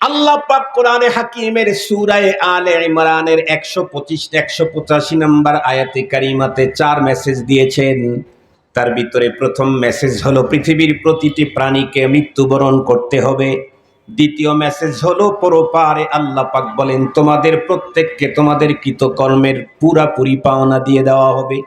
আল্লাহ পাক কোরআনে হাকিমের সূরা আলে ইমরানের 125-185 নম্বর আয়াতে কারিমাতে 4 মেসেজ দিয়েছেন। তার ভিতরে প্রথম মেসেজ হলো পৃথিবীর প্রতিটি প্রাণীকে মৃত্যুবরণ করতে হবে। দ্বিতীয় মেসেজ হলো পরপারে আল্লাহ পাক বলেন তোমাদের প্রত্যেককে তোমাদের কৃতকর্মের পুরাপুরি পাওনা দিয়ে দেওয়া হবে।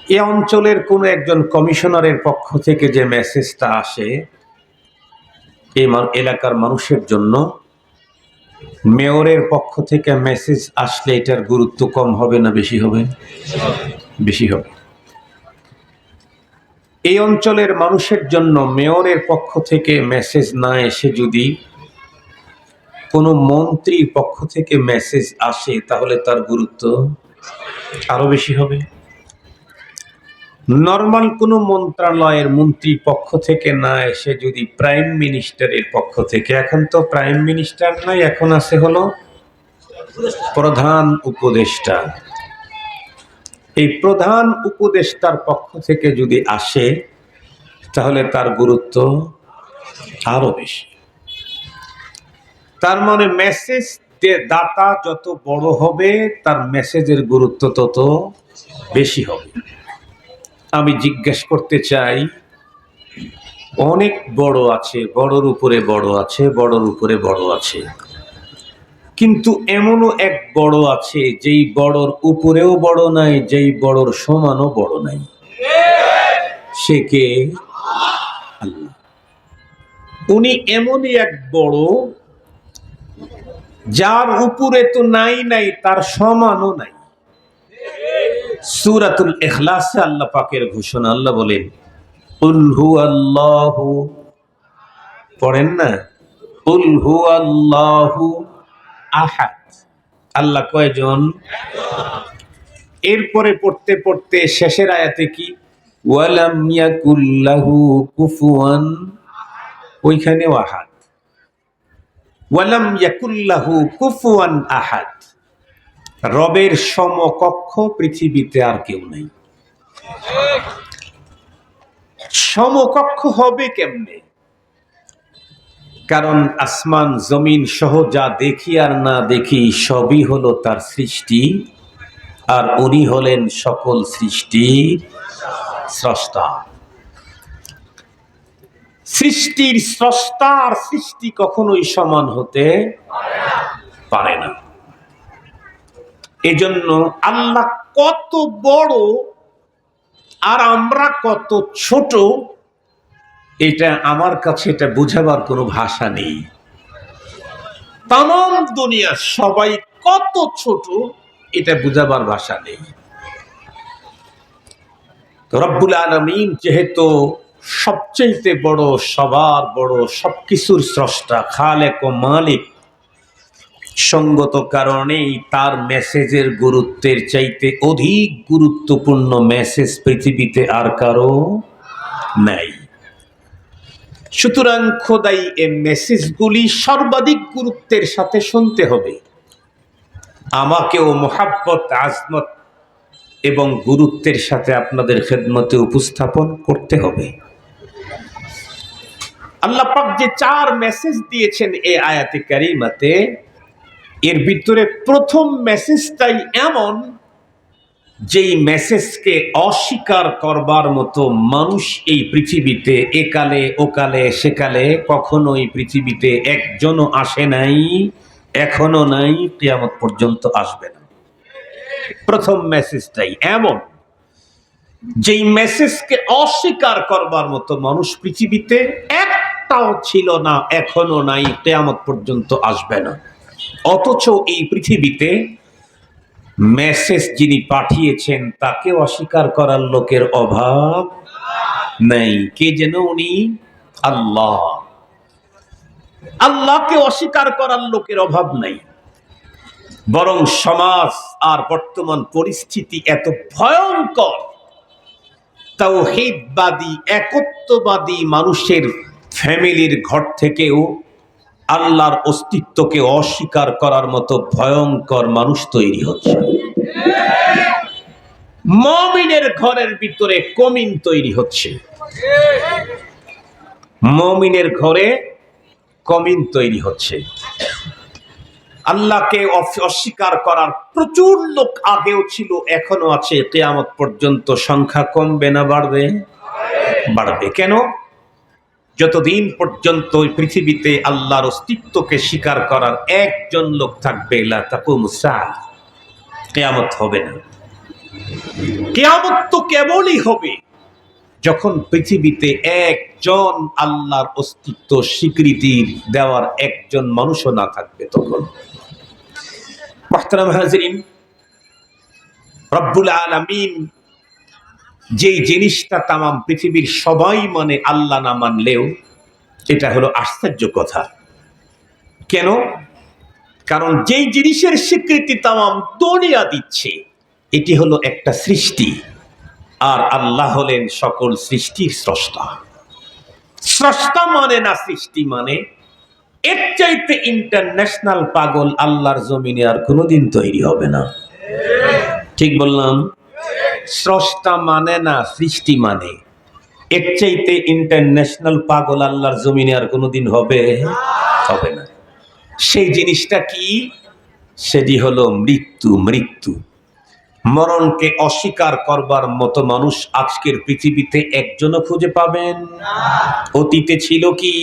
এই অঞ্চলের কোনো একজন কমিশনারের পক্ষ থেকে যে মেসেজটা আসে এই এলাকার মানুষের জন্য, মেয়রের পক্ষ থেকে মেসেজ আসলে এটার গুরুত্ব কম হবে না বেশি হবে? বেশি হবে। এই অঞ্চলের মানুষের জন্য মেয়রের পক্ষ থেকে মেসেজ না এসে যদি কোনো মন্ত্রীর পক্ষ থেকে মেসেজ আসে তাহলে তার গুরুত্ব আরো বেশি হবে। নরমাল কোনো মন্ত্রণালয়ের মন্ত্রীর পক্ষ থেকে না এসে যদি প্রাইম মিনিস্টারের পক্ষ থেকে, এখন তো প্রাইম মিনিস্টার নাই, এখন আছে হলো প্রধান উপদেষ্টা, এই প্রধান উপদেষ্টার পক্ষ থেকে যদি আসে তাহলে তার গুরুত্ব আরো বেশি। তার মানে মেসেজ দাতা যত বড় হবে তার মেসেজের গুরুত্ব তত বেশি হবে। আমি জিজ্ঞেস করতে চাই, অনেক বড় আছে, বড়র উপরে বড় আছে, বড়র উপরে বড় আছে, কিন্তু এমনও এক বড় আছে যেই বড়র উপরেও বড় নাই, যেই বড়র সমানও বড় নাই। সে কে? আল্লাহ। উনি এমনই এক বড় যার উপরে তো নাই নাই, তার সমানও নাই। সূরাতুল ইখলাসে আল্লাহ পাকের ঘোষণা, আল্লাহ বলেন কুল হুয়াল্লাহু, পড়েন না, কুল হুয়াল্লাহু আহাদ। আল্লাহ কয়জন? এরপরে পড়তে পড়তে শেষের আয়াতে কি ওয়ালাম ইয়াকুল লাহু কুফুয়ান, ওইখানেও আহাদ। ওয়ালাম ইয়াকুল লাহু কুফুয়ান আহাদ, রবের সমকক্ষ পৃথিবীতে আর কেউ নেই। সমকক্ষ হবে কেমনে? কারণ আসমান জমিন সহ যা দেখি আর না দেখি সবই হলো তার সৃষ্টি, আর উনি হলেন সকল সৃষ্টির স্রষ্টা। সৃষ্টির স্রষ্টা আর সৃষ্টি কখনোই সমান হতে পারে না। এজন্য আল্লাহ কত বড় আর আমরা কত ছোট, এটা আমার কাছে এটা বোঝাবার কোনো ভাষা নেই। তামাম দুনিয়া সবাই কত ছোট, এটা বোঝাবার ভাষা নেই। রব্বুল আলামিন যেহেতু সবচেয়ে বড়, সবার বড়, সবকিছুর স্রষ্টা, খালেক ও মালিক, সঙ্গত কারণেই তার মেসেজের গুরুত্বের চাইতে অধিক গুরুত্বপূর্ণ মেসেজ পৃথিবীতে আর কারো নাই। সুতরাং খোদাই এই মেসেজগুলি সর্বাধিক গুরুত্বের সাথে শুনতে হবে। আমাকেও মোহাব্বত, আজমত এবং গুরুত্বের সাথে আপনাদের খেদমতে উপস্থাপন করতে হবে। আল্লাহ পাক যে 4 মেসেজ দিয়েছেন এই আয়াতে কারিমাতে, এর ভিতরে প্রথম মেসেজটাই এমন যেই মেসেজকে অস্বীকার করবার মতো মানুষ এই পৃথিবীতে একালে ওকালে সেকালে কখনোই পৃথিবীতে একজনও আসে নাই, এখনো নাই, কিয়ামত পর্যন্ত আসবে না। প্রথম মেসেজটাই এমন যেই মেসেজকে অস্বীকার করবার মতো মানুষ পৃথিবীতে একটাও ছিল না, এখনো নাই, কিয়ামত পর্যন্ত আসবে না। অথচ এই পৃথিবীতে মেসেজ যিনি পাঠিয়েছেন তাকে অস্বীকার করার লোকের অভাব নেই। কে যেন উনি? আল্লাহ। আল্লাহকে অস্বীকার করার লোকের অভাব নাই। বরং সমাজ আর বর্তমান পরিস্থিতি এত ভয়ঙ্কর, তাওহীদবাদী একত্ববাদী মানুষের ফ্যামিলির ঘর থেকেও আল্লাহর অস্তিত্বকে অস্বীকার করার মতো ভয়ঙ্কর মানুষ তৈরি হচ্ছে। মুমিনের ঘরের ভিতরে কমিন তৈরি হচ্ছে, মুমিনের ঘরে কমিন তৈরি হচ্ছে। আল্লাহকে অস্বীকার করার প্রচুর লোক আগেও ছিল, এখনো আছে, কিয়ামত পর্যন্ত সংখ্যা কমবে না বাড়বে? বাড়বে। কেন? যতদিন পর্যন্ত পৃথিবীতে আল্লাহর অস্তিত্বকে স্বীকার করার একজন লোক থাকবে, লা তাকুমুস সাআহ, কিয়ামত হবে না। কিয়ামত তো কেবলই হবে যখন পৃথিবীতে একজন আল্লাহর অস্তিত্ব স্বীকৃতি দেওয়ার একজন মানুষও না থাকবে। তখন মুহতারাম হাজিরিন, রব্বুল আলামিন যে জিনিসটা তামাম পৃথিবীর সবাই মানে, আল্লাহ না মানলেও এটা হলো আশ্চর্য কথা। কেন? কারণ যেই জিনিসের স্বীকৃতি তামাম দুনিয়া দিচ্ছে, এটি হলো একটা সৃষ্টি, আর আল্লাহ হলেন সকল সৃষ্টির স্রষ্টা। স্রষ্টা মানে না সৃষ্টি মানে, এর চাইতে ইন্টারন্যাশনাল পাগল আল্লাহর জমিনে আর কোনোদিন তৈরি হবে না। ঠিক বললাম? স্রষ্টা মানে না সৃষ্টি মানে, এর চাইতে ইন্টারন্যাশনাল পাগল আল্লাহর জমিনে আর কোনোদিন হবে না। সেই জিনিসটা কি? সেটি হলো মৃত্যু। মৃত্যু, মরণকে অস্বীকার করবার মতো মানুষ আজকের পৃথিবীতে একজনও খুঁজে পাবেন না। অতীতে ছিল কি?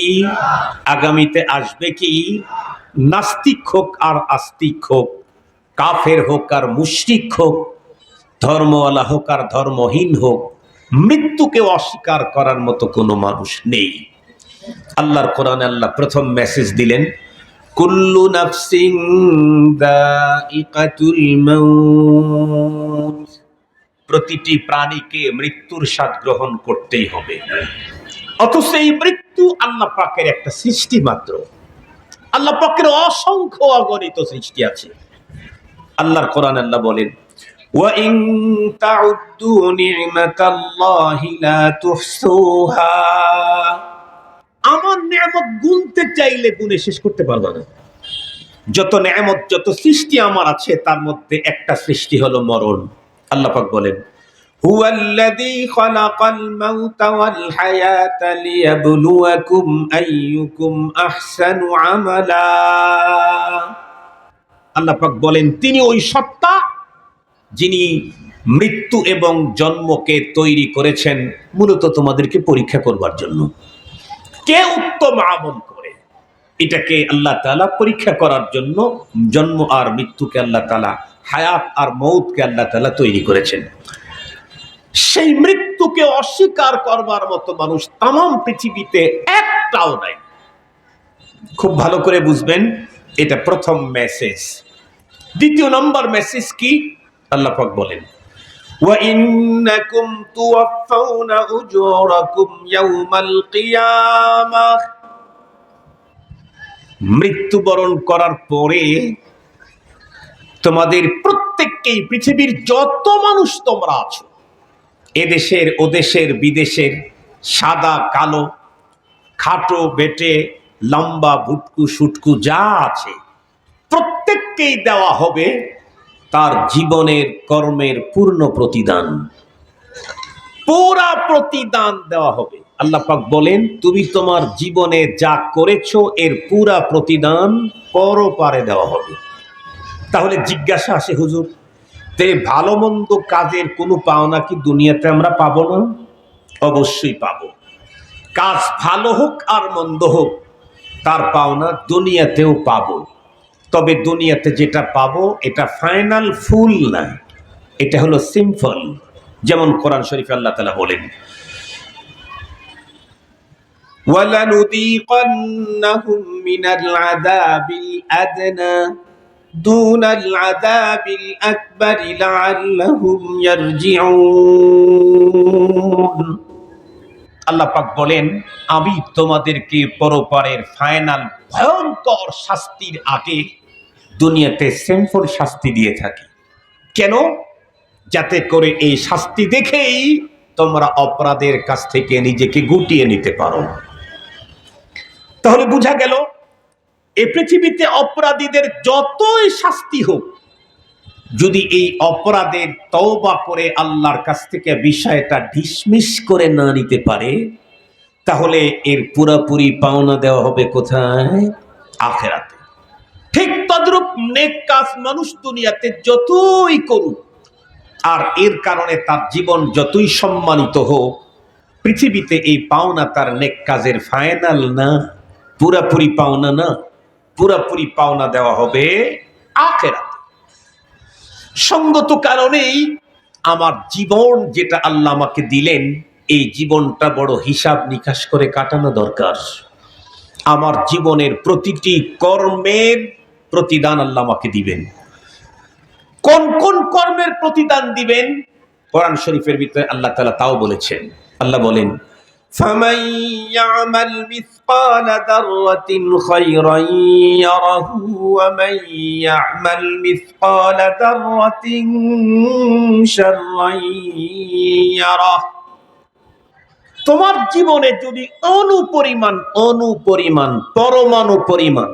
আগামীতে আসবে কি? নাস্তিক হোক আর আস্তিক হোক, কাফের হোক আর মুশরিক হোক, ধর্মওয়ালা হোক আর ধর্মহীন হোক, মৃত্যুকে অস্বীকার করার মতো কোনো মানুষ নেই। আল্লাহর কোরআনে আল্লাহ প্রথম মেসেজ দিলেন, কুল্লু নাফসিন যায়িকাতুল মাউত, প্রতিটি প্রাণীকে মৃত্যুর স্বাদ গ্রহণ করতেই হবে। অথচ এই মৃত্যু আল্লাহ পাকের একটা সৃষ্টি মাত্র। আল্লাহ পাকের অসংখ্য অগণিত সৃষ্টি আছে। আল্লাহর কোরআনে আল্লাহ বলেন, ওয়া ইন তাউদ্দু নি'মাতাল্লাহি লা তুহসুহা, আমার নিয়ামত গুনতে চাইলে গুনে শেষ করতে পারবে না। যত নিয়ামত, যত সৃষ্টি আমার আছে, তার মধ্যে একটা সৃষ্টি হলো মরণ। আল্লাহ পাক বলেন, হুয়াল্লাযী খালাকাল মাউতা ওয়াল হায়াতা লিয়াবলুয়াকুম আইয়ুকুম আহসানু আমালা। আল্লাহ পাক বলেন, তিনি ওই সত্তা যিনি মৃত্যু এবং জন্মকে তৈরি করেছেন মূলত তোমাদেরকে পরীক্ষা করবার জন্য। কে উত্তম আমল করে, এটাকে আল্লাহ তাআলা পরীক্ষা করার জন্য জন্ম আর মৃত্যুকে আল্লাহ তাআলা, হায়াত আর মৌতকে আল্লাহ তাআলা তৈরি করেছেন। সেই মৃত্যুকে অস্বীকার করবার মতো মানুষ তামাম পৃথিবীতে একটাও নাই। খুব ভালো করে বুঝবেন, এটা প্রথম মেসেজ। দ্বিতীয় নম্বর মেসেজ কি? আল্লাহ পাক বলেন, ওয়া ইন্নাকুম তুওয়াফাউনা উজুরাকুম ইয়াওমাল কিয়ামাহ, মৃত্যুবরণ করার পরে তোমাদের প্রত্যেককেই, পৃথিবীর যত মানুষ তোমরা আছো, এদেশের ওদেশের বিদেশের, সাদা কালো, খাটো বেটে, লম্বা ভুটকু সুটকু যা আছে, প্রত্যেককেই দেওয়া হবে তার জীবনের কর্মের পূর্ণ প্রতিদান। পুরা প্রতিদান দেওয়া হবে। আল্লাহ পাক বলেন, তুমি তোমার জীবনে যা করেছো এর পুরা প্রতিদান পরপারে দেওয়া হবে। তাহলে জিজ্ঞাসা আসে, হুজুর, তে ভালো মন্দ কাজের কোনো পাওনা কি দুনিয়াতে আমরা পাবো না? অবশ্যই পাবো। কাজ ভালো হোক আর মন্দ হোক, তার পাওনা দুনিয়াতেও পাবো। তবে দুনিয়াতে যেটা পাবো এটা ফাইনাল, ফুল না, এটা হলো সিম্পল। যেমন কোরআন শরীফে আল্লাহ তাআলা বলেন, ওয়ালানুযীকান্নাহুম মিনাল আযাবিল আদনা দুনাল আযাবিল আকবার লাআল্লাহুম ইয়ারজিউন। আল্লাহ পাক বলেন, আমি তোমাদেরকে পরপারের ফাইনাল ভয়ঙ্কর শাস্তির আগে দুনিয়াতে সিম্পল শাস্তি দিয়ে থাকি। কেন? যাতে করে এই শাস্তি দেখেই তোমরা অপরাধের কাছ থেকে নিজেকে গুটিয়ে নিতে পারো। তাহলে বোঝা গেল, এই পৃথিবীতে অপরাধীদের যতই শাস্তি হোক, যদি এই অপরাধের তওবা করে আল্লাহর কাছ থেকে বিষয়টা ডিসমিস করে না নিতে পারে, তাহলে এর পুরোপুরি পাওনা দেওয়া হবে কোথায়? আখিরাতে। ঠিক তদ্রূপ নেক কাজ মানুষ দুনিয়াতে যতই করুক, আর এর কারণে তার জীবন যতই সম্মানিত হোক, পৃথিবীতে এই পাওনা তার নেক কাজের ফাইনাল না, পুরোপুরি পাওনা না। পুরোপুরি পাওনা দেওয়া হবে আখিরাতে। সঙ্গত কারণেই আমার জীবন যেটা আল্লাহ আমাকে দিলেন, এই জীবনটা বড় হিসাব নিকাশ করে কাটানো দরকার। আমার জীবনের প্রতিটি কর্মের প্রতিদান আল্লাহ আমাকে দিবেন। কোন কোন কর্মের প্রতিদান দিবেন কোরআন শরীফের ভিতরে আল্লাহ তাআলা তাও বলেছেন। আল্লাহ বলেন, ফামান ইয়ামাল মিসকালা দাররাতিন খায়রান ইয়ারাহু ওয়া মান ইয়ামাল মিসকালা দাররাতিন শাররান ইয়ারাহু। তোমার জীবনে যদি অনুপরিমাণ পরমাণু পরিমাণ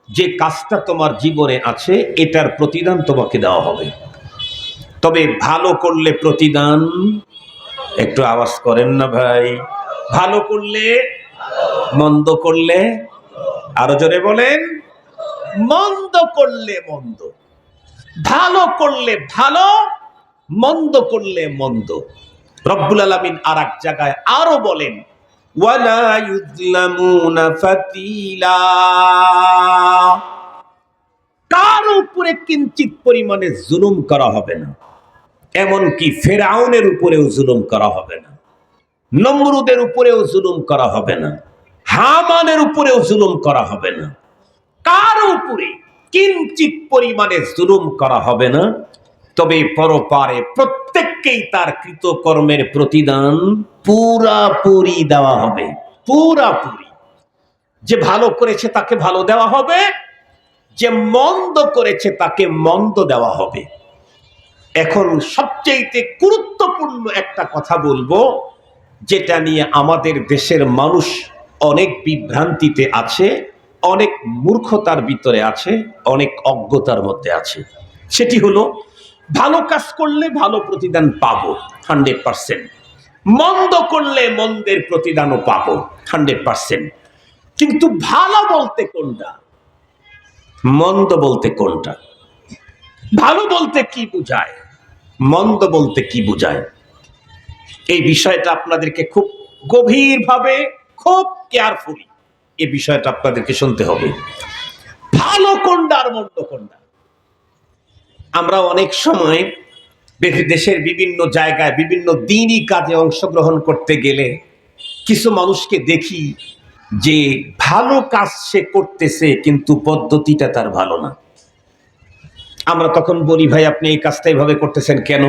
যে কাজটা তোমার জীবনে আছে, এটার প্রতিদান তোমাকে দেওয়া হবে। তবে ভালো করলে প্রতিদান, একটু আওয়াজ করেন না ভাই, ভালো করলে, মন্দ করলে, আরো জোরে বলেন, মন্দ করলে মন্দ, ভালো করলে ভালো, মন্দ করলে মন্দ। রব্বুল আলামিন আরেক জায়গায় আরো বলেন, ওয়ালা ইউযলামুনা ফাতিলা, কার উপরে কিঞ্চিত পরিমাণে জুলুম করা হবে না। এমনকি ফেরাউনের উপরেও জুলুম করা হবে না, নমরুদের উপরেও জুলুম করা হবে না, হামানের উপরেও জুলুম করা হবে না। কার উপরে কিঞ্চিত পরিমাণে জুলুম করা হবে না। তবে পরপারে প্রত্যেককেই তার কৃতকর্মের প্রতিদান পুরাপুরি দেওয়া হবে, পুরাপুরি। যে ভালো করেছে তাকে ভালো দেওয়া হবে, যে মন্দ করেছে তাকে মন্দ দেওয়া হবে। এখন সবচেয়ে গুরুত্বপূর্ণ একটা কথা বলবো, যেটা নিয়ে আমাদের দেশের মানুষ অনেক বিভ্রান্তিতে আছে, অনেক মূর্খতার ভিতরে আছে, অনেক অজ্ঞতার মধ্যে আছে। সেটি হলো, ভালো কাজ করলে ভালো প্রতিদান পাবো 100%, মন্দ করলে মন্দের প্রতিদানও পাবো 100%। কিন্তু ভালো বলতে কোনটা, মন্দ বলতে কোনটা? ভালো বলতে কি বোঝায়, মন্দ বলতে কি বোঝায়? এই বিষয়টা আপনাদেরকে খুব গভীরভাবে, খুব কেয়ারফুলি এই বিষয়টা আপনাদেরকে শুনতে হবে। ভালো কোনটা আর মন্দ কোনটা? আমরা অনেক সময় দেশের বিভিন্ন জায়গায় বিভিন্ন দিনই কাজে অংশগ্রহণ করতে গেলে কিছু মানুষকে দেখি যে ভালো কাজ সে করতেছে, কিন্তু পদ্ধতিটা তার ভালো না। আমরা তখন বলি, ভাই আপনি এই কাজটা এইভাবে করতেছেন কেন?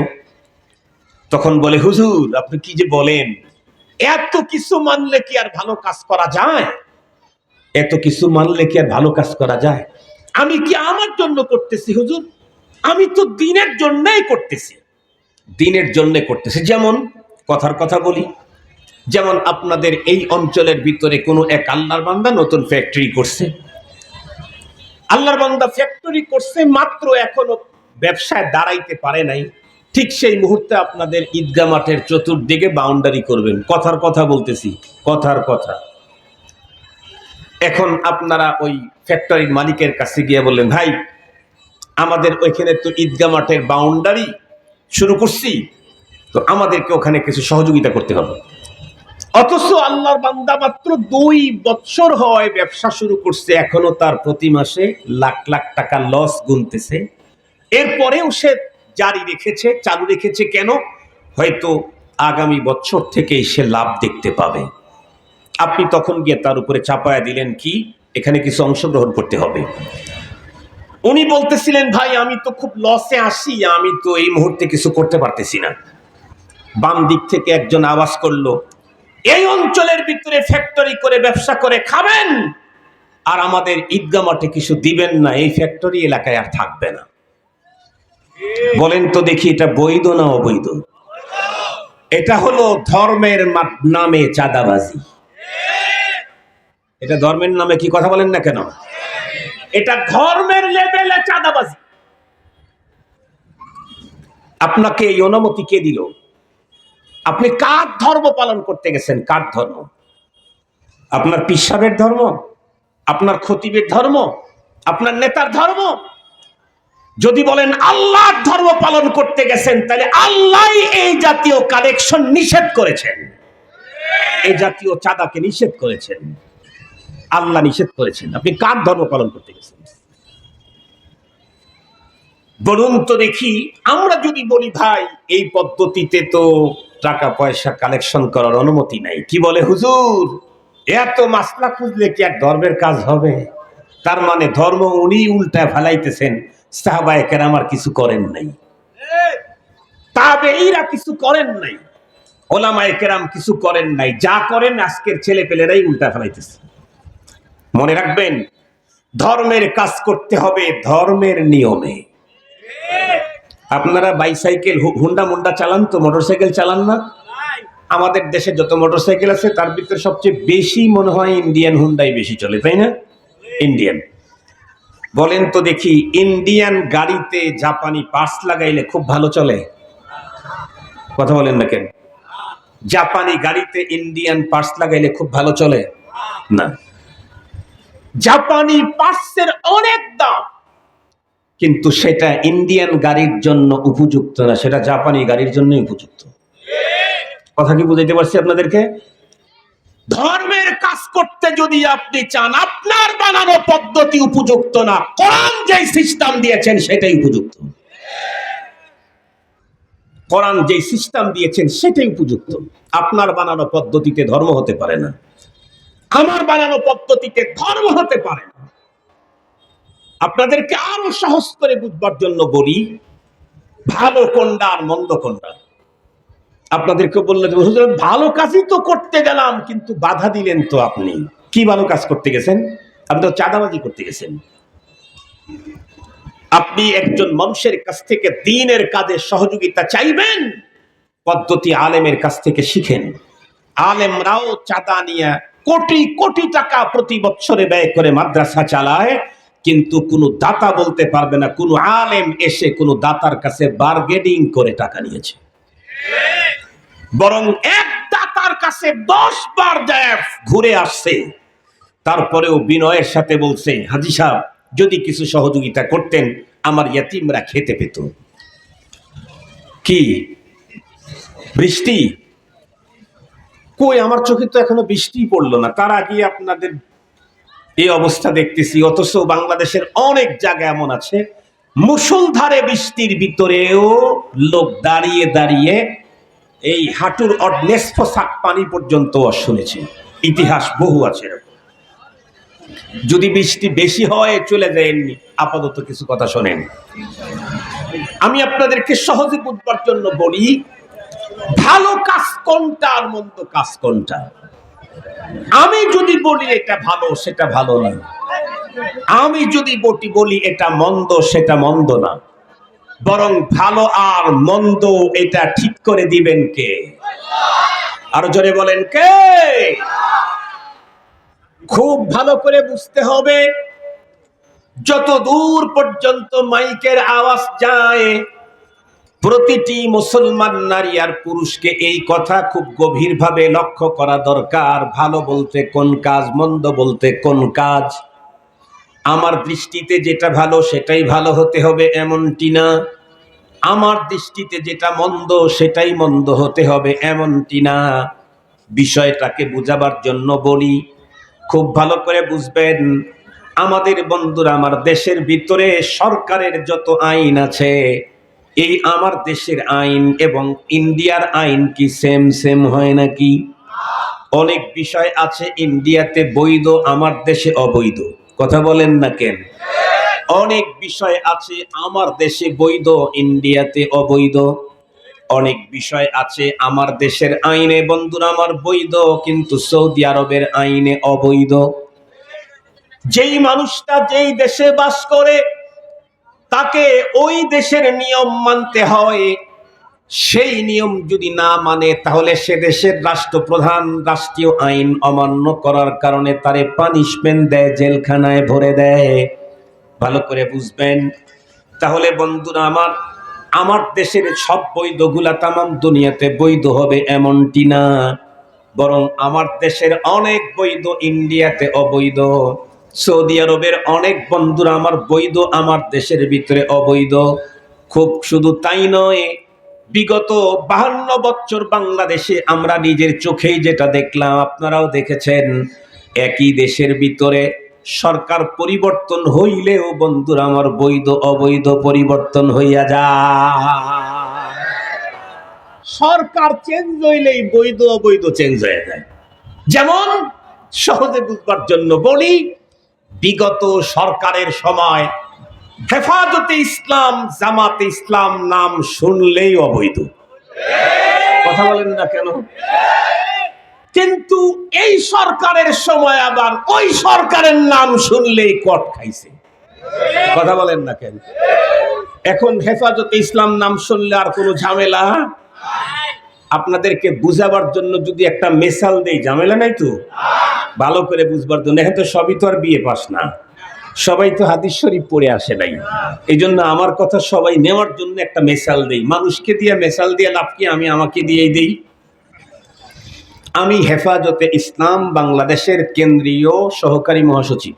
তখন বলে, হুজুর আপনি কি যে বলেন, এত কিছু মানলে কি আর ভালো কাজ করা যায়? এত কিছু মানলে কি আর ভালো কাজ করা যায়? আমি কি আমার জন্য করতেছি হুজুর? আমি তো দিনের জন্যই করতেছি, দিনের জন্য করতেছি। যেমন কথার কথা বলি, যেমন আপনাদের এই অঞ্চলের ভিতরে কোনো এক আল্লাহর বান্দা নতুন ফ্যাক্টরি করছে। আল্লাহর বান্দা ফ্যাক্টরি করছে মাত্র, এখনো ব্যবসায় দাঁড়াইতে পারে নাই। ঠিক সেই মুহূর্তে আপনাদের ঈদগাহ মাঠের চতুর্দিকে বাউন্ডারি করবেন। কথার কথা বলতেছি, কথার কথা। এখন আপনারা ওই ফ্যাক্টরির মালিকের কাছে গিয়ে বললেন, ভাই আমাদের ওইখানে তো ঈদগাহ মাঠের বাউন্ডারি শুরু করছি, তো আমাদেরকে ওখানে কিছু সহযোগিতা করতে হবে। অথচ আল্লাহর বান্দা মাত্র 2 বছর হয় ব্যবসা শুরু করছে, এখনো তার প্রতি মাসে লাখ লাখ টাকা লস গুনতেছে। এরপরেও সে জারি রেখেছে, চালু রেখেছে কেন? হয়তো আগামী বছর থেকেই সে লাভ দেখতে পাবে। আপনি তখন গিয়ে তার উপরে চাপায়া দিলেন কি, এখানে কিছু অংশগ্রহণ করতে হবে। উনি বলতেছিলেন, ভাই আমি তো খুব লসে আসি, আমি তো এই মুহূর্তে কিছু করতে পারতেছি না। বাম দিক থেকে একজন আওয়াজ করলো, এই অঞ্চলের ভিতরে ফ্যাক্টরি করে ব্যবসা করে খাবেন, আর আমাদের ঈদগাহ মাঠে কিছু দিবেন না, এই ফ্যাক্টরি এলাকায় আর থাকবে না। বলেন তো দেখি, এটা বৈধ না অবৈধ? এটা হলো ধর্মের নামে চাঁদাবাজি। এটা ধর্মের নামে, কি কথা বলেন না কেন? এটা ধর্মের লেভেলে চাঁদাবাজি। আপনাকে এই অনুমতি কে দিল? আপনি কার ধর্ম পালন করতে গেছেন? কার ধর্ম? আপনার পীর সাহেবের ধর্ম, আপনার খতিবের ধর্ম, আপনার নেতার ধর্ম? যদি বলেন আল্লাহর ধর্ম পালন করতে গেছেন, তাহলে আল্লাহ এই জাতীয় কালেকশন নিষেধ করেছেন, এই জাতীয় চাঁদাকে নিষেধ করেছেন, আল্লাহ নিষেধ করেছেন। আপনি কার ধর্ম পালন করতে গেছেন? বলুন তো দেখি। আমরা যদি বলি ভাই এই পদ্ধতিতে তো টাকা পয়সা কালেকশন করার অনুমতি নাই, কি বলে হুজুর এত মাসলা খুঁজলে কি এক ধর্মের কাজ হবে? তার মানে ধর্ম উনি উল্টা ফেলাইতেছেন, সাহাবায়ে কেরাম আর কিছু করেন নাই, তাবেঈরা কিছু করেন নাই, ওলামায়ে কেরাম কিছু করেন নাই, যা করেন আজকের ছেলে পেলেরাই উল্টা ফেলাইতেছে। মনে রাখবেন, ধর্মের কাজ করতে হবে ধর্মের নিয়মে। আপনারা বাইসাইকেল হুন্ডা মুন্ডা চালান তো, মোটরসাইকেল চালান না? আমাদের দেশে যত মোটরসাইকেল আছে তার ভিতরে সবচেয়ে বেশি মনে হয় ইন্ডিয়ান হুন্ডাই বেশি চলে, তাই না? ইন্ডিয়ান। বলেন তো দেখি, ইন্ডিয়ান গাড়িতে জাপানি পার্টস লাগাইলে খুব ভালো চলে? কথা বলেন না কেন? জাপানি গাড়িতে ইন্ডিয়ান পার্টস লাগাইলে খুব ভালো চলে না। জাপানি পার্টসের অনেক দাম, কিন্তু সেটা ইন্ডিয়ান গাড়ির জন্য উপযুক্ত না, সেটা জাপানি গাড়ির জন্য উপযুক্ত। কথা কি বুঝাইতে পারছি আপনাদেরকে? ধর্মের কাজ করতে যদি আপনি চান, আপনার বানানো পদ্ধতি উপযুক্ত না, কোরআন যে সিস্টেম দিয়েছেন সেটাই উপযুক্ত। কোরআন যে সিস্টেম দিয়েছেন সেটাই উপযুক্ত। আপনার বানানো পদ্ধতিতে ধর্ম হতে পারে না, আমার বানানো পদ্ধতিতে ধর্ম হতে পারে না। আপনাদেরকে আরো সহজ করে বুঝবার জন্য বলি, ভালো কোনটা আর মন্দ কোনটা। আপনাদেরকে বললেন হুজুর ভালো কাজই তো করতে গেলাম, কিন্তু বাধা দিলেন তো আপনি। কি ভালো কাজ করতে গেছেন? আপনি তো চাঁদাবাজি করতে গেছেন। আপনি একজন মানুষের কাছ থেকে দ্বীনের কাজে সহযোগিতা চাইবেন, পদ্ধতি আলেমের কাছ থেকে শিখেন। আলেমরাও চাঁদা নিয়ে কোটি কোটি টাকা প্রতি বছরে ব্যয় করে মাদ্রাসা চালায়, কিন্তু কোনো দাতা বলতে পারবে না কোনো আলেম এসে কোনো দাতার কাছে বার্গেনিং করে টাকা নিয়েছে। বরং এক দাতার কাছে 10 বার যায় ঘুরে আসছে, তারপরেও বিনয়ের সাথে বলছে, হাজী সাহেব যদি কিছু সহযোগিতা করতেন আমার ইয়তিমরা খেতে পেত। কি বৃষ্টি কই? আমার চোখে তো এখনো বৃষ্টি পড়লো না, তার আগে আপনাদের এই অবস্থা দেখতেছি। অথচ বাংলাদেশের অনেক জায়গা এমন আছে মুষলধারে বৃষ্টির ভিতরেও লোক দাঁড়িয়ে দাঁড়িয়ে এই হাঁটুর নেসফ সাক পানি পর্যন্ত শুনেছি। ইতিহাস বহু আছে। যদি বৃষ্টি বেশি হয় চলে যায়নি, আপাতত কিছু কথা শোনেন। আমি আপনাদেরকে সহজে বুঝবার জন্য বলি, ভালো কাজ কোনটা আর মন্দ কাজ কোনটা। আমি যদি বলি এটা ভালো সেটা ভালো না, আমি যদি বলি এটা মন্দ সেটা মন্দ না, বরং ভালো আর মন্দ এটা ঠিক করে দিবেন কে? আরো জোরে বলেন কে? খুব ভালো করে বুঝতে হবে, যত দূর পর্যন্ত মাইকের আওয়াজ যায়, প্রতিটি মুসলমান নারী আর পুরুষকে এই কথা খুব গভীরভাবে লক্ষ্য করা দরকার। ভালো বলতে কোন কাজ, মন্দ বলতে কোন কাজ। আমার দৃষ্টিতে যেটা ভালো সেটাই ভালো হতে হবে এমনটি না, আমার দৃষ্টিতে যেটা মন্দ সেটাই মন্দ হতে হবে এমনটি না। বিষয়টাকে বুঝাবার জন্য বলি, খুব ভালো করে বুঝবেন। আমাদের বন্ধুরা, আমার দেশের ভিতরে সরকারের যত আইন আছে, এই আমার দেশের আইন এবং ইন্ডিয়ার আইন কি সেম সেম হয় নাকি? অনেক বিষয় আছে ইন্ডিয়াতে বৈধ, আমার দেশে অবৈধ। কথা বলেন না কেন? অনেক বিষয় আছে আমার দেশে বৈধ, ইন্ডিয়াতে অবৈধ। অনেক বিষয় আছে আমার দেশের আইনে বন্ধুরা আমার বৈধ, কিন্তু সৌদি আরবের আইনে অবৈধ। যেই মানুষটা যেই দেশে বাস করে তাকে ওই দেশের নিয়ম মানতে হয়। সেই নিয়ম যদি না মানে, তাহলে সে দেশের রাষ্ট্রপ্রধান রাষ্ট্রীয় আইন অমান্য করার কারণে তারে পানিশমেন্ট দেয়, জেলখানায় ভরে দেয়। ভালো করে বুঝবেন। তাহলে বন্ধুরা আমার, আমার দেশের সব বৈধগুলা তামাম দুনিয়াতে বৈধ হবে এমনটি না, বরং আমার দেশের অনেক বৈধ ইন্ডিয়াতে অবৈধ, সৌদি আরবের অনেক বন্ধুরা আমার বৈধ, আমার দেশের ভিতরে অবৈধ। খুব শুধু তাই নয়, বিগত 52 বছর বাংলাদেশে আমরা নিজের চোখেই যেটা দেখলাম, আপনারাও দেখেছেন, একই দেশের ভিতরে সরকার পরিবর্তন হইলেও বন্ধুরা আমার বৈধ অবৈধ পরিবর্তন হইয়া যায়। সরকার চেঞ্জ হইলেই বৈধ অবৈধ চেঞ্জ হয়ে যায়। যেমন সহজে বুঝবার জন্য বলি, বিগত সরকারের সময় হেফাজতে ইসলাম, জামাতে ইসলাম নাম শুনলেই অবৈধ। কথা বলেন না কেন? কিন্তু এই সরকারের সময় আবার ওই সরকারের নাম শুনলেই কট খাইছে। কথা বলেন না কেন? এখন হেফাজতে ইসলাম নাম শুনলে আর কোনো ঝামেলা। আপনাদেরকে বুঝাবার জন্য যদি একটা মেসাল দেই, ঝামেলা নাই তো, ভালো করে বুঝবার জন্য। এখন তো সবই তো আর বিয়ে পাস না, সবাই তো হাদিস শরীফ পড়ে আসে নাই। এই জন্য আমার কথা সবাই নেওয়ার জন্য একটা মেসাল দেই। মানুষকে দিয়ে মেসাল দিয়ে লাভ কি, আমি আমাকে দিয়েই দেই। আমি হেফাজতে ইসলাম বাংলাদেশের কেন্দ্রীয় সহকারী মহাসচিব,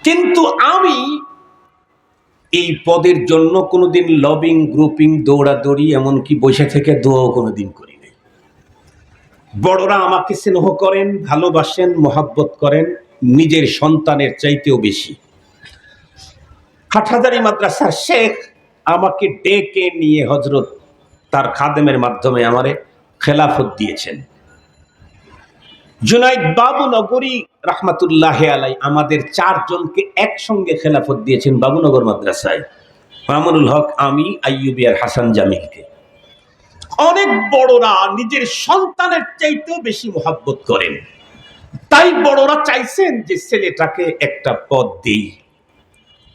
কিন্তু আমি এই পদের জন্য কোনোদিন লবিং, গ্রুপিং, দৌড়াদৌড়ি, এমনকি বসে থেকে দোয়াও কোনোদিন করি নাই। বড়রা আমাকে স্নেহ করেন, ভালোবাসেন, মহাব্বত করেন নিজের সন্তানের চাইতেও বেশি। হাটহাজারী মাদ্রাসার শেখ আমাকে ডেকে নিয়ে হযরত তার খাদেমের মাধ্যমে আমারে খেলাফত দিয়েছেন। জুনাইদ বাবু নগরী রাহমাতুল্লাহ আলাই আমাদের 4 জনকে একসঙ্গে খেলাফত দিয়েছেন বাবুনগর মাদ্রাসায়। মামুনুল হক, আমি, আইয়ুবী আর হাসান জামিলকে। অনেক বড়রা নিজের সন্তানের চাইতেও বেশি মহাব্বত করেন, তাই বড়রা চাইছেন যে ছেলেটাকে একটা পদ দেই।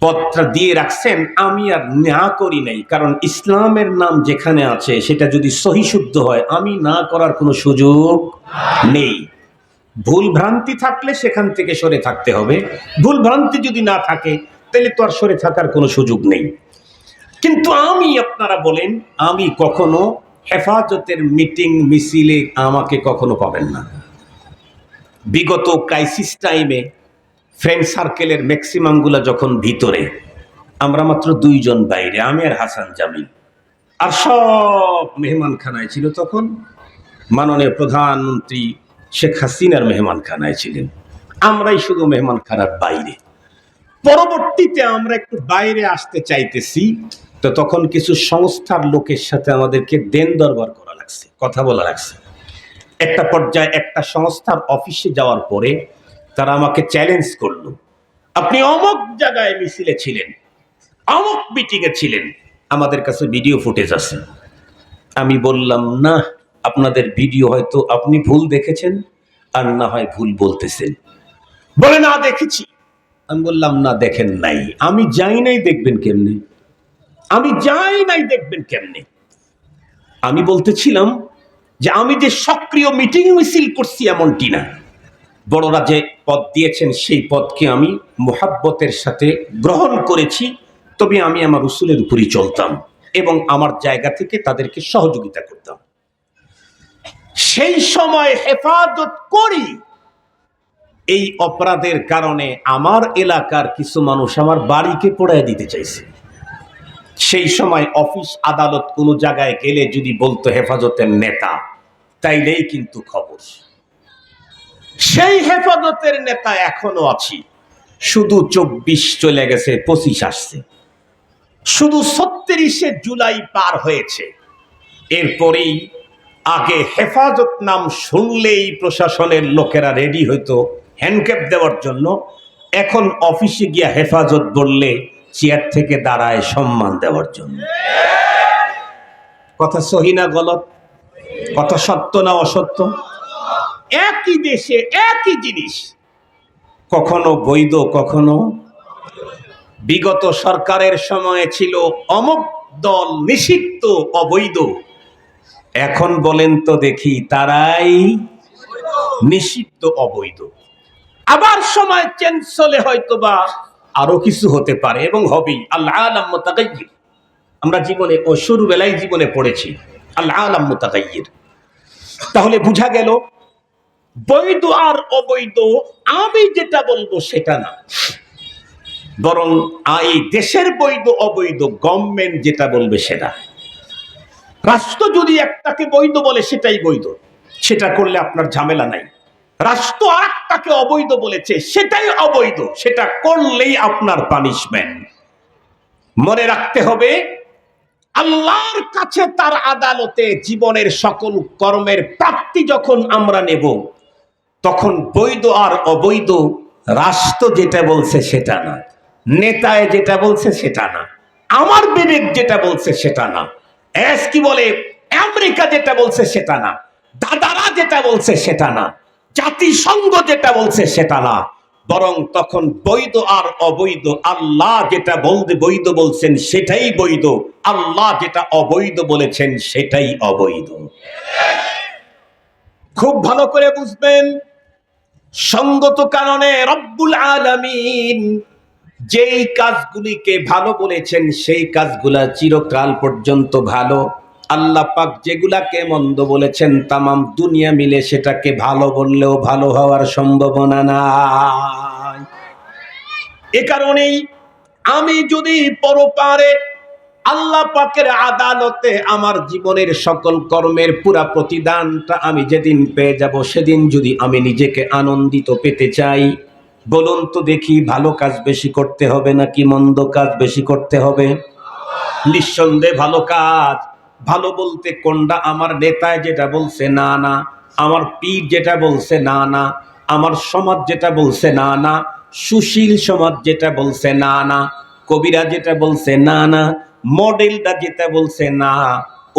পদটা দিয়ে রাখছেন, আমি আর না করি নাই, কারণ ইসলামের নাম যেখানে আছে সেটা যদি সহি শুদ্ধ হয়, আমি না করার কোনো সুযোগ নেই। ভুল ভ্রান্তি থাকলে সেখান থেকে সরে থাকতে হবে, ভুল ভ্রান্তি যদি না থাকে তাহলে তো আর সরে থাকার কোনো সুযোগ নেই। কিন্তু আমি, আপনারা বলেন, আমি কখনো হেফাজতের মিটিং মিছিলে আমাকে কখনো পাবেন না। বিগত ক্রাইসিস টাইমে ফ্রেন্ড সার্কেলের ম্যাক্সিমাম গুলা যখন ভিতরে, আমরা মাত্র 2 জন বাইরে, আমি আর হাসান জামিল, আর সব মেহমানখানায় ছিল। তখন মাননীয় প্রধানমন্ত্রী শেখ হাসিনার মেহমানখানায় ছিলেন, আমরাই শুধু মেহমানখানার বাইরে। পরবর্তীতে আমরা একটু বাইরে আসতে চাইতেছি, তো তখন কিছু সংস্থার লোকের সাথে আমাদেরকে দেন দরবার করা লাগছে, কথা বলা লাগছে। একটা পর্যায়ে একটা সংস্থার অফিসে যাওয়ার পরে তারা আমাকে চ্যালেঞ্জ করলো, আপনি অমুক জায়গায় মিছিলে ছিলেন, অমুক মিটিংয়ে ছিলেন, আমাদের কাছে ভিডিও ফুটেজ আছে। আমি বললাম, না, আপনাদের ভিডিও হয়তো আপনি ভুল দেখেছেন, আর না হয় ভুল বলতেছেন। বলে, না দেখেছি। আমি বললাম, না দেখেন নাই। আমি যাই নাই, দেখবেন কেমনে? আমি যাই নাই, দেখবেন কেমনে? আমি বলতেছিলাম যে আমি যে সক্রিয় মিটিং মিছিল করছি এমনটি না। বড়রা যে পদ দিয়েছেন সেই পদকে আমি মুহাব্বতের সাথে গ্রহণ করেছি, তবে আমি আমার উসুলের উপরই চলতাম এবং আমার জায়গা থেকে তাদেরকে সহযোগিতা করতাম। সেই সময় হেফাজত করি, এই অপরাধের কারণে আমার এলাকার কিছু মানুষ আমার বাড়িকে পোড়ায় দিতে চাইছে। সেই সময় অফিস আদালত কোনো জায়গায় গেলে যদি বলতো হেফাজতের নেতা, তাইলেই কিন্তু খবর। সেই হেফাজতের নেতা এখনো আছি, শুধু 24 চলে গেছে, 25 আসছে, শুধু 36শে জুলাই পার হয়েছে। এরপরেই আগে হেফাজত নাম শুনলেই প্রশাসনের লোকেরা রেডি হইতো হ্যান্ডক্যাপ দেওয়ার জন্য, এখন অফিসে গিয়া হেফাজত বললে চেয়ার থেকে দাঁড়ায় সম্মান দেওয়ার জন্য। কথা সহি না গলত? কথা সত্য না অসত্য? একই দেশে একই জিনিস, কখনো বৈধ কখনো। বিগত সরকারের সময়ে ছিল অমুক দল নিষিদ্ধ, অবৈধ। এখন বলেন তো দেখি, তারাই নিষিদ্ধ, অবৈধ। আবার সময় চেঞ্জ হলে হয়তো বা আরো কিছু হতে পারে এবং হবেই। আল্লাহ আলাম মুতাগায়্যির। আমরা জীবনে ও শুরুবেলায় জীবনে পড়েছি, আল আলাম মুতাগায়্যির। তাহলে বুঝা গেল বৈধ আর অবৈধ আমি যেটা বলবো সেটা না, বরং এই দেশের বৈধ অবৈধ গভর্নমেন্ট যেটা বলবে সেটা। রাষ্ট্র যদি একটাকে বৈধ বলে সেটাই বৈধ, সেটা করলে আপনার ঝামেলা নাই। রাষ্ট্র আর একটাকে অবৈধ বলেছে সেটাই অবৈধ, সেটা করলেই আপনার পানিশমেন্ট। মনে রাখতে হবে আল্লাহর কাছে তার আদালতে জীবনের সকল কর্মের প্রাপ্তি যখন আমরা নেব, তখন বৈধ আর অবৈধ রাষ্ট্র যেটা বলছে সেটা না, নেতায় যেটা বলছে সেটা না, আমার বিবেক যেটা বলছে সেটা না, কি বলে আমেরিকা যেটা বলছে সেটা না, দাদারা যেটা বলছে সেটা না, জাতিসংঘ যেটা বলছে সেটা না, বরং তখন বৈধ আর অবৈধ আল্লাহ যেটা বলতে বৈধ বলছেন সেটাই বৈধ, আল্লাহ যেটা অবৈধ বলেছেন সেটাই অবৈধ। খুব ভালো করে বুঝবেন, সঙ্গত কারণে রব্বুল আলামিন যেই কাজগুলিকে ভালো বলেছেন সেই কাজগুলা চিরকাল পর্যন্ত ভালো, আল্লাহ পাক যেগুলাকে মন্দ বলেছেন তামাম দুনিয়া মিলে সেটাকে ভালো বললেও ভালো হওয়ার সম্ভাবনা নাই। এ কারণেই আমি যদি পরপারে আল্লাহ পাকের আদালতে আমার জীবনের সকল কর্মের পুরা প্রতিদানটা আমি যেদিন পেয়ে যাব, সেদিন যদি আমি নিজেকে আনন্দিত পেতে চাই, বলুন তো দেখি ভালো কাজ বেশি করতে হবে নাকি মন্দ কাজ বেশি করতে হবে? নিঃসন্দেহে ভালো কাজ। ভালো বলতে কোনটা? আমার নেতায় যেটা বলছে না না, আমার পীর যেটা বলছে না না, আমার সমাজ যেটা বলছে না না, সুশীল সমাজ যেটা বলছে না না, কবিরা যেটা বলছে না না, মডেলটা যেটা বলছে না,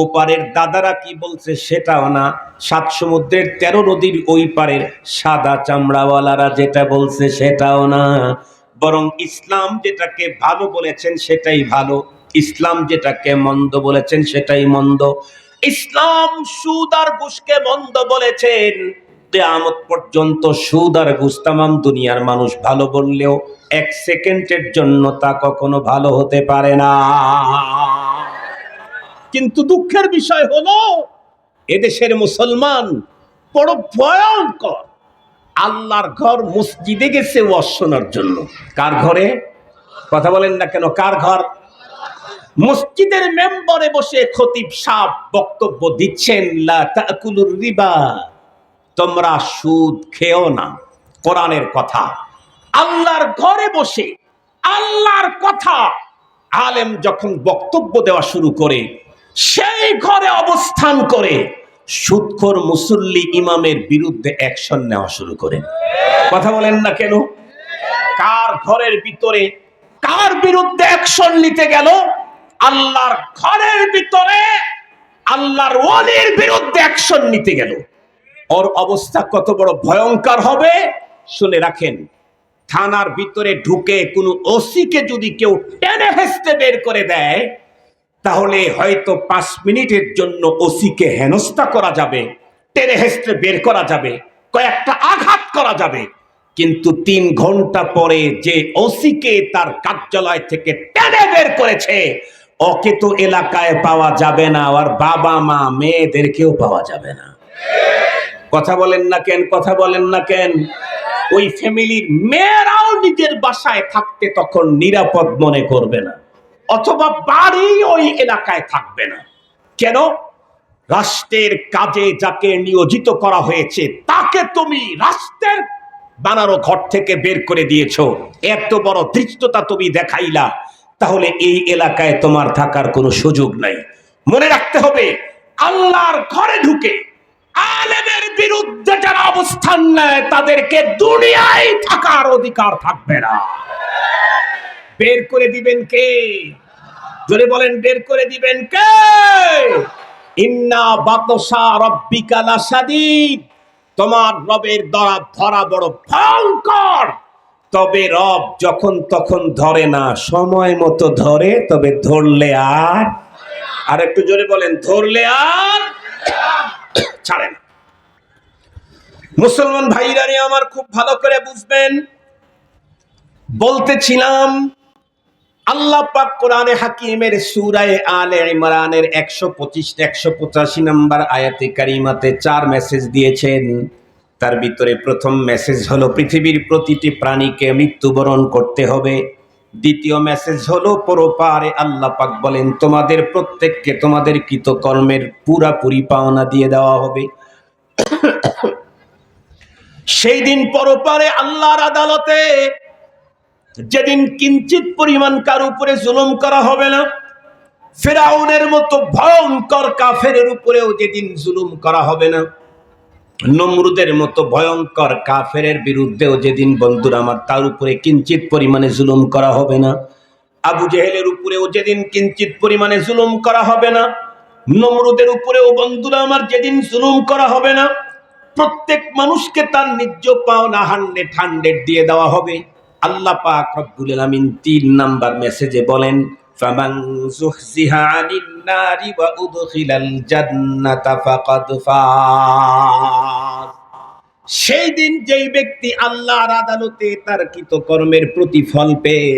ওপারের দাদারা কি বলছে সেটাও না, 7 সমুদ্রের 13 নদীর ওই পারের সাদা চামড়াওয়ালারা যেটা বলছে সেটাও না, বরং ইসলাম যেটাকে ভালো বলেছেন সেটাই ভালো, ইসলাম যেটাকে মন্দ বলেছেন সেটাই মন্দ। ইসলাম সুদ আর ঘুষকে মন্দ বলেছেন, কিয়ামত পর্যন্ত সুদ আর ঘুষ তামাম দুনিয়ার মানুষ ভালো বললেও 1 সেকেন্ডের জন্য তা কখনো ভালো হতে পারে না। কিন্তু দুঃখের বিষয় হলো এদেশের মুসলমান বড় ভয়ঙ্কর, আল্লাহর ঘর মসজিদে গেছে ওয়াজ শোনার জন্য। কার ঘরে? কথা বলেন না কেন, কার ঘর? মসজিদের মেম্বরে বসে খতিব সাহেব বক্তব্য দিচ্ছেন, লা তাকুলুর রিবা, তোমরা সুদ খেও না, কোরআনের কথা। আল্লাহর ঘরে বসে আল্লাহর কথা আলেম যখন বক্তব্য দেওয়া শুরু করে, সেই ঘরে অবস্থান করে সুদখোর মুসল্লি ইমামের বিরুদ্ধে অ্যাকশন নেওয়া শুরু করে। কথা বলেন না কেন? কার ঘরের ভিতরে কার বিরুদ্ধে অ্যাকশন নিতে গেল? আল্লাহর ঘরের ভিতরে আল্লাহর ওয়ালির বিরুদ্ধে অ্যাকশন নিতে গেল। ওর অবস্থা কত বড় ভয়ঙ্কর হবে শুনে রাখেন। থানার ভিতরে ঢুকে কোনো ওসিকে যদি কেউ টেনে হেঁচড়ে বের করে দেয়, তাহলে হয়তো 5 মিনিটের জন্য ওসিকে হেনস্থা করা যাবে, টেনে হেঁচড়ে বের করা যাবে, কয়েকটা আঘাত করা যাবে, কিন্তু 3 ঘন্টা পরে যে ওসিকে তার কার্যালয় থেকে টেনে বের করেছে, ওকে তো এলাকায় পাওয়া যাবে না, আর বাবা মা মেয়েদেরকেও পাওয়া যাবে না। কথা বলেন না কেন? কথা বলেন না কেন? ওই ফ্যামিলির মেয়েরাও নিজের বাসায় থাকতে তখন নিরাপদ মনে করবে না, অথবা বাড়ি ওই এলাকায় থাকবে না। কেন? রাষ্ট্রের কাজে যাকে নিয়োজিত করা হয়েছে তাকে তুমি রাষ্ট্রের বানানো ঘর থেকে বের করে দিয়েছো, এত বড় ধৃষ্টতা তুমি দেখাইলা, তাহলে এই এলাকায় তোমার থাকার কোনো সুযোগ নাই। মনে রাখতে হবে, আল্লাহর ঘরে ঢুকে আলেমের বিরুদ্ধে যারা অবস্থান নেয় তাদেরকে দুনিয়ায় থাকার অধিকার থাকবে না। বের করে দিবেন কে? জোরে বলেন, বের করে দিবেন কে? ইন্না বাতশা রাব্বিকা লাশাদীদ, তোমার রবের ধরা বড় ভয়ঙ্কর। তবে রব যখন তখন ধরে না, সময় মতো ধরে, তবে ধরলে আর একটু জোরে বলেন, ধরলে আর ছাড়ে না। মুসলমান ভাইরা আমার খুব ভালো করে বুঝবেন, বলতেছিলাম আল্লাহ পাক কোরআনে হাকিমের সূরা আলে ইমরানের 125-185 নম্বর আয়াতে কারিমাতে 4 মেসেজ দিয়েছেন। তার ভিতরে প্রথম মেসেজ হলো পৃথিবীর প্রতিটি প্রাণীকে মৃত্যুবরণ করতে হবে। দ্বিতীয় মেসেজ হলো পরপারে আল্লাহ পাক বলেন তোমাদের প্রত্যেককে তোমাদের কৃতকর্মের পুরাপুরি পাওনা দিয়ে দেওয়া হবে। সেই দিন পরপারে আল্লাহর আদালতে যেদিন কিঞ্চিত পরিমাণ কার উপরে জুলুম করা হবে না, ফিরাউনের মতো ভয়ঙ্কর কাফেরের উপরেও যেদিন জুলুম করা হবে না, নমরুদের মতো ভয়ঙ্কর কাফেরের বিরুদ্ধেও যেদিন বন্ধুরা আমার তার উপরে কিঞ্চিত পরিমাণে জুলুম করা হবে না, আবু জেহেলের উপরেও যেদিন কিঞ্চিত পরিমাণে জুলুম করা হবে না, নমরুদের উপরেও বন্ধুরা আমার যেদিন জুলুম করা হবে না, প্রত্যেক মানুষকে তার ন্যায্য পাওনা 100 দিয়ে দেওয়া হবে। আল্লাহ পাক রব্বুল আলামিন 3 নাম্বার মেসেজে বলেন ফামান যুহজিহা আনিন নারি ওয়া উদখিলাল জান্নাতা ফাকাদ ফাজ। সেই দিন যেই ব্যক্তি আল্লাহর আদালতে তার কৃতকর্মের প্রতিফল পেয়ে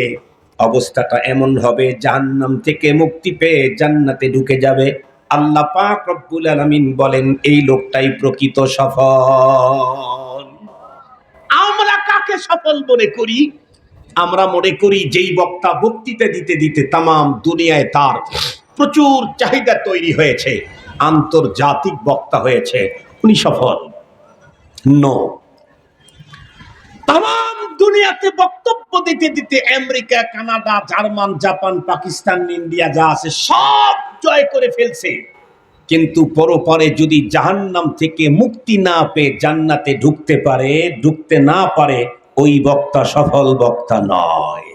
অবস্থাটা এমন হবে জাহান্নাম থেকে মুক্তি পেয়ে জান্নাতে ঢুকে যাবে, আল্লাহ পাক রব্বুল আলামিন বলেন এই লোকটাই প্রকৃত সফল। আমরা কাকে সফল মনে করি? আমরা মনে করি যেই বক্তা বক্তৃতা দিতে দিতে তামাম দুনিয়ায় তার প্রচুর চাহিদা তৈরি হয়েছে, আন্তর্জাতিক বক্তা হয়েছে, উনি সফল। নো, তামাম দুনিয়াতে বক্তব্য দিতে দিতে America, Canada, German, Japan, Pakistan, India যা আছে সব জয় করে ফেলছে, কিন্তু পরপারে যদি জাহান্নাম থেকে মুক্তি না পেয়ে জান্নাতে ঢুকতে না পারে ওই বক্তা সফল বক্তা নয়।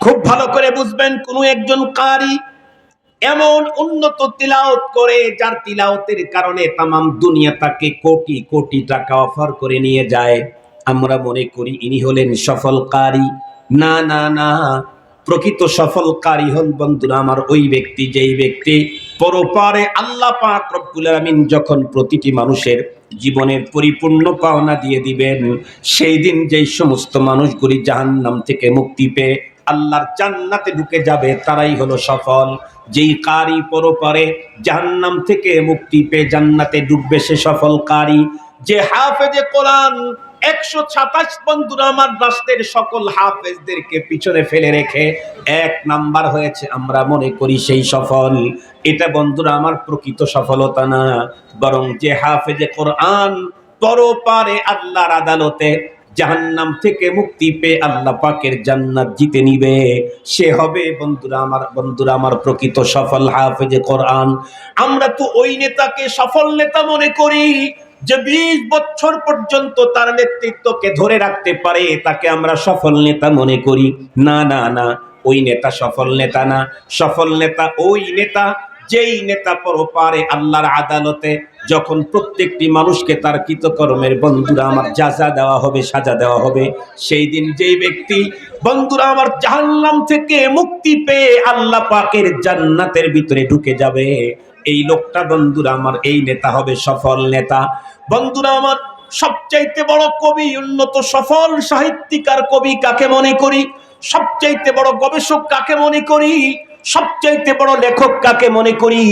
খুব ভালো করে বুঝবেন, কোন একজন কারি এমন উন্নত তিলাওয়াত করে যার তিলাওয়াতের কারণে তামাম দুনিয়া তাকে কোটি কোটি টাকা অফার করে নিয়ে যায়, আমরা মনে করি ইনি হলেন সফল কারি। না না না, প্রকৃত সফল কারি হন বন্ধুরা আমার ওই ব্যক্তি যেই ব্যক্তি পরপারে আল্লাহ পাক রব্বুল আলামিন যখন প্রতিটি মানুষের জীবনের পরিপূর্ণ পাওনা দিয়ে দিবেন, সেই দিন যেই সমস্ত মানুষগুলি জাহান্নাম থেকে মুক্তি পেয়ে আল্লাহর জান্নাতে ঢুকে যাবে তারাই হলো সফল। যেই কারি পরপারে জাহান্নাম থেকে মুক্তি পেয়ে জান্নাতে ঢুকবে সে সফল কারি। যে হাফেজে কোরআন 127 বন্ধুরা আমার রাষ্ট্রের সকল হাফেজদেরকে পিছনে ফেলে রেখে 1 নাম্বার হয়েছে, আমরা মনে করি সেই সফল। এটা বন্ধুরা আমার প্রকৃত সফলতা না, বরং যে হাফেজে কোরআন পরপারে আল্লাহর আদালতে জাহান্নাম থেকে মুক্তি পেয়ে আল্লাহ পাকের জান্নাত জিতে নিবে, সে হবে বন্ধুরা আমার প্রকৃত সফল হাফেজে কোরআন। আমরা তো ওই নেতাকে সফল নেতা মনে করি যে 20 বছর পর্যন্ত তার নেতৃত্বকে ধরে রাখতে পারে, তাকে আমরা সফল নেতা মনে করি। না না না, ওই নেতা সফল নেতা না। সফল নেতা ওই নেতা যেই নেতা পরপারে আল্লাহর আদালতে যখন প্রত্যেকটি মানুষকে তার কৃতকর্মের বন্ধুরা আমার যাজা দেওয়া হবে, সাজা দেওয়া হবে, সেই দিন যেই ব্যক্তি বন্ধুরা আমার জাহান্নাম থেকে মুক্তি পেয়ে আল্লাহ পাকের জান্নাতের ভিতরে ঢুকে যাবে, এই লোকটা বন্ধুরা আমার এই নেতা হবে সফল নেতা। বন্ধুরা আমার সবচাইতে বড় কবি, উন্নত সফল সাহিত্যিক আর কবি কাকে মনে করি? সবচাইতে বড় গবেষক কাকে মনে করি? সবচাইতে বড় লেখক কাকে মনে করি?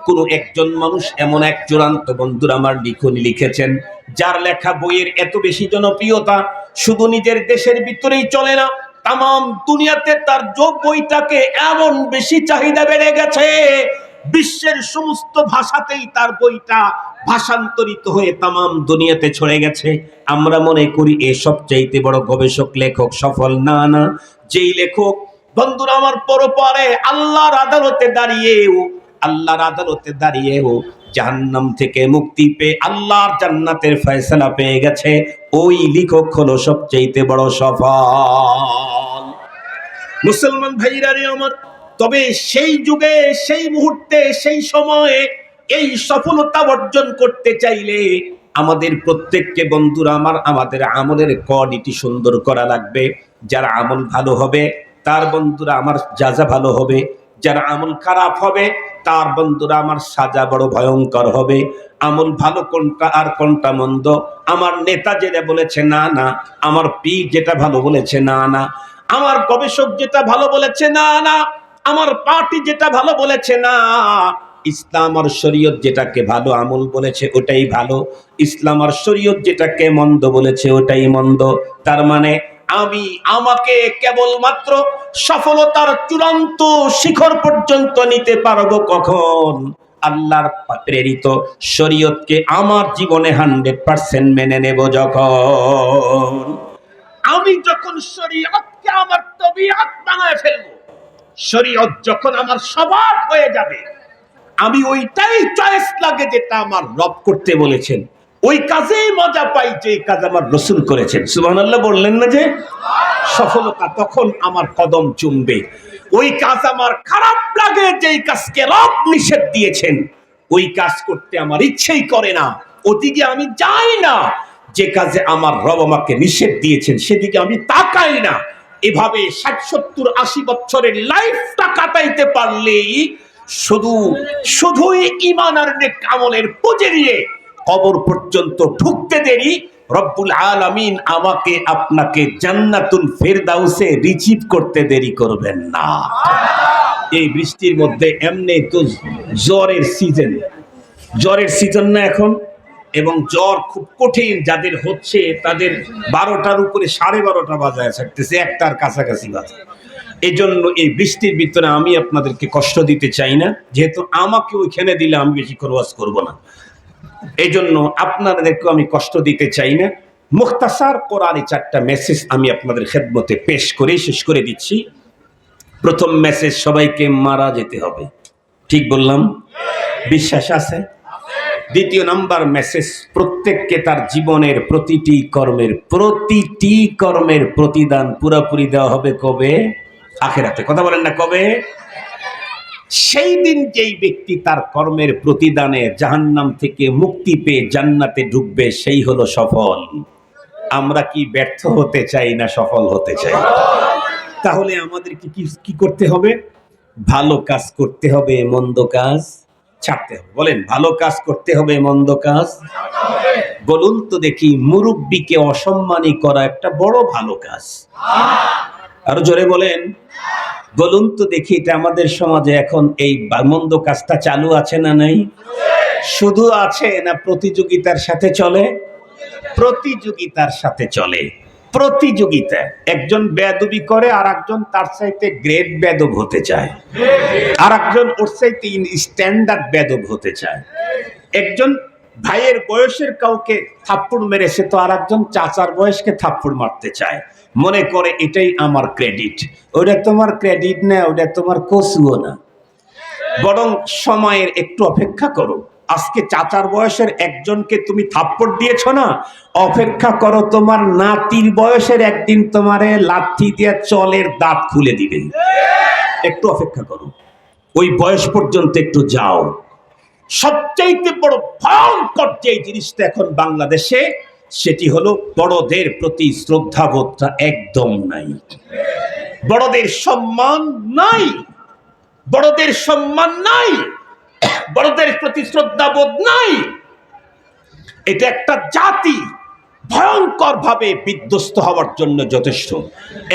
কোন একজন মানুষ এমন এক চূড়ান্ত বন্ধুরা আমার লিখনি লিখেছেন যার লেখা বইয়ের এত বেশি জনপ্রিয়তা শুধু নিজের দেশের ভিতরেই চলে না, তামাম দুনিয়াতে তার যোগ বইটাকে এমন বেশি চাহিদা বেড়ে গেছে, বিশ্বের সমস্ত ভাষাতেই তার বইটা ভাষান্তরিত হয়ে তামাম দুনিয়াতে ছড়ে গেছে। আমরা মনে করি এ সবচাইতে বড় গবেষক লেখক সফল। না না, যেই লেখক বন্ধুরা আমার পরপারে আল্লাহর আদালতে দাঁড়িয়েও জাহান্নাম থেকে মুক্তি পেয়ে আল্লাহর জান্নাতের ফয়সালা পেয়ে গেছে, ওই লেখক হলো সবচাইতে বড় সফল। মুসলমান ভাইরা রে আমার, তবে সেই যুগে, সেই মুহূর্তে, সেই সময়ে এই সফলতা অর্জন করতে চাইলে আমাদের প্রত্যেককে বন্ধুরা আমার আমাদের আমলের কোয়ালিটি সুন্দর করা লাগবে। যার আমল ভালো হবে তার বন্ধুরা আমার যাজা ভালো হবে, যার আমল খারাপ হবে তার বন্ধুরা আমার সাজা বড় ভয়ঙ্কর হবে। আমল ভালো কোনটা আর কোনটা মন্দ আমার নেতা যেটা বলেছে না না, আমার পীর যেটা ভালো বলেছে না না, আমার গবেষক যেটা ভালো বলেছে না না, আমার পার্টি যেটা ভালো বলেছে না, ইসলাম আর শরীয়ত যেটাকে ভালো আমল বলেছে ওটাই ভালো, ইসলাম আর শরীয়ত যেটাকে মন্দ বলেছে ওটাই মন্দ। তার মানে আমি আমাকে কেবলমাত্র সফলতার চূড়ান্ত শিখর পর্যন্ত নিতে পারবো কখন? আল্লাহর প্রেরিত শরীয়তকে আমার জীবনে 100% মেনে নেব যখন। আমি যখন শরীয়তকে আমার তবিয়ত বানায় ফেলবো, শরীয়ত যখন আমার স্বভাব হয়ে যাবে, আমি ওইটাই চয়েস লাগে যেটা আমার রব করতে বলেছেন, ওই কাজেই মজা পাই যে কাজ আমার রাসূল করেছেন। সুবহানাল্লাহ বললেন না যে? সফলতা তখন আমার কদম চুমবে। ওই কাজ আমার খারাপ লাগে যেই কাজকে রব নিষেধ দিয়েছেন, ওই কাজ করতে আমার ইচ্ছেই করে না, ওদিকে আমি যাই না। যে কাজে আমার রব আমাকে নিষেধ দিয়েছেন সেদিকে আমি তাকাই না। এভাবে 60, 70, 80 বছরের লাইফটা কাটাইতে পারলেই শুধুই ঈমান আর নেক আমলের পুঁজি নিয়ে কবর পর্যন্ত ঢুকতে দেরি রব্বুল আলামিন আমাকে আপনাকে জান্নাতুল ফেরদাউসে রিসিভ করতে দেরি করবেন না। এই বৃষ্টির মধ্যে এমনি তো জ্বরের সিজন না এখন, এবং জ্বর খুব কঠিন যাদের হচ্ছে তাদের 12টার উপরে 12:30 বাজায় থাকতেছে, 1টার কাছাকাছি বাজে। এই জন্য এই বৃষ্টির ভিতরে আমি আপনাদেরকে কষ্ট দিতে চাই না, যেহেতু আমাকে ওইখানে দিলে আমি বেশিক্ষণ ওয়াজ করব না, এই জন্য আপনাদেরকে আমি কষ্ট দিতে চাই না। মুখতাসার কোরআনী 4টা মেসেজ আমি আপনাদের খেদমতে পেশ করে শেষ করে দিচ্ছি। প্রথম মেসেজ, সবাইকে মারা যেতে হবে, ঠিক বললাম? বিশ্বাস আছে? দ্বিতীয় নাম্বার মেসেজ, প্রত্যেককে তার জীবনের প্রতিটি কর্মের প্রতিদান পুরোপুরি দেওয়া হবে কবে? আখিরাতে। কথা বলেন না কবে? সেই দিন যেই ব্যক্তি তার কর্মের প্রতিদানে জাহান্নাম থেকে মুক্তি পেয়ে জান্নাতে ঢুকবে, সেই হলো সফল। আমরা কি ব্যর্থ হতে চাই না সফল হতে চাই? তাহলে আমাদেরকে কি করতে হবে? ভালো কাজ করতে হবে, মন্দ কাজ ছাড়তে হবে। বলেন, ভালো কাজ করতে হবে, মন্দ কাজ বলুন তো দেখি। মুরব্বীকে অসম্মানী করা একটা বড় ভালো কাজ। আরো জোরে বলেন, বলুন তো দেখি। এটা আমাদের সমাজে এখন এই মন্দ কাজটা চালু আছে না নাই? শুধু আছে না প্রতিযোগিতার সাথে চলে? প্রতিযোগিতার সাথে চলে। প্রতিযোগিতা, একজন বেয়াদবি করে আর একজন তার চাইতে গ্রেট বেয়াদব হতে চায়, আর একজন ওর চাইতে স্ট্যান্ডার্ড বেয়াদব হতে চায়। একজন ভাইয়ের বয়সের কাউকে থাপ্পড় মেরেছে তো আর একজন চাচার বয়সকে থাপ্পড় মারতে চায়, মনে করে এটাই আমার ক্রেডিট। ওটা তোমার ক্রেডিট না, ওটা তোমার কসুও না। বরং সময়ের একটু অপেক্ষা করো। আজকে চাচার বয়সের একজনকে তুমি থাপ্পড় দিয়েছ না, অপেক্ষা করো তোমার নাতির বয়সের একদিন তোমারে লাঠি দিয়ে চলের দাঁত খুলে দিবে। একটু অপেক্ষা করো, ওই বয়স পর্যন্ত একটু যাও। সবচাইতে বড় ভয়ঙ্কর যে জিনিসটা এখন বাংলাদেশে, সেটি হলো বড়দের প্রতি শ্রদ্ধাবোধটা একদম নাই। বড়দের সম্মান নাই, বড়দের সম্মান নাই, বড়দের প্রতি শ্রদ্ধাবোধ নাই। এটা একটা জাতি ভয়ঙ্কর ভাবে বিধ্বস্ত হওয়ার জন্য যথেষ্ট,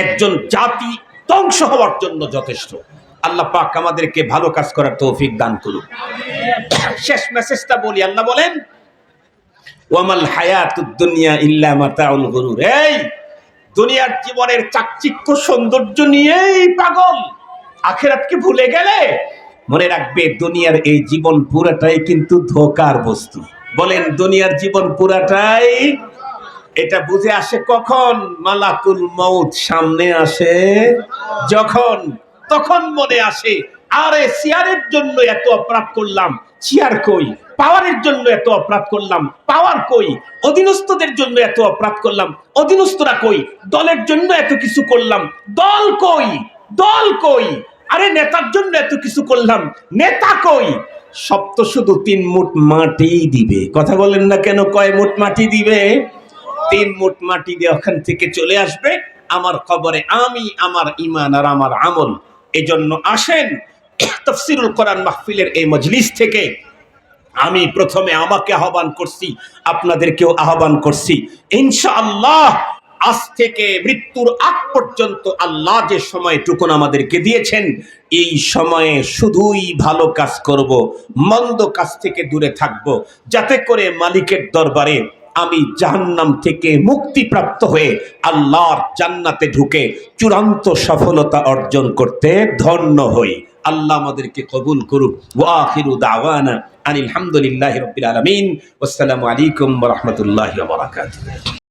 একজন জাতি ধ্বংস হওয়ার জন্য যথেষ্ট। আল্লাহ পাক আমাদেরকে ভালো কাজ করার তৌফিক দান করুন। শেষ মেসেজটা বলি, আল্লাহ বলেন, ওয়ামাল হায়াতুদ দুনিয়া ইল্লা মাতাউল গুরুর। এই দুনিয়ার জীবনের চাকচিক্য সৌন্দর্য নিয়েই পাগল, আখিরাতকে ভুলে গেলে মনে রাখবে দুনিয়ার এই জীবন পুরাটাই কিন্তু ধোঁকার বস্তু। বলেন, দুনিয়ার জীবন পুরাটাই। এটা বুঝে আসে কখন? মালাকুল মউত সামনে আসে যখন, তখন মনে আসে, আরে চেয়ারের জন্য এত অপরাধ করলাম, চেয়ার কই? পাওয়ারের জন্য এত অপরাধ করলাম, পাওয়ার কই? অধীনস্থদের জন্য এত অপরাধ করলাম, অধীনস্থরা কই? দলের জন্য এত কিছু করলাম, দল কই? দল কই? আরে নেতার জন্য এত কিছু করলাম, নেতা কই? সব তো শুধু 3 মুঠ মাটি দিবে। কথা বলেন না কেন? কয় মুঠ মাটি দিবে? 3 মুঠ মাটি দিয়ে ওখান থেকে চলে আসবে আমার কবরে আমি, আমার ঈমান আর আমার আমল। এজন্য আসেন তাফসীরুল কোরআন মাহফিলের এই মজলিস থেকে আমি প্রথমে আমাকে আহ্বান করছি, আপনাদেরকেও আহ্বান করছি। ইনশাআল্লাহ আজ থেকে মৃত্যুর আগ পর্যন্ত আল্লাহ যে সময়টুকুন আমাদেরকে দিয়েছেন, এই সময়ে শুধুই ভালো কাজ করব, মন্দ কাজ থেকে দূরে থাকব, যাতে করে মালিকের দরবারে আমি জাহান্নাম থেকে মুক্তিপ্রাপ্ত হয়ে আল্লাহর জান্নাতে ঢুকে চূড়ান্ত সফলতা অর্জন করতে ধন্য হই। আল্লাহ আমাদেরকে কবুল করুক। ওয়া আখিরু দাওয়ানা আনিল হামদুলিল্লাহি রাব্বিল আলামিন। আসসালামু আলাইকুম ওয়া রাহমাতুল্লাহি ওয়া বারাকাতুহু।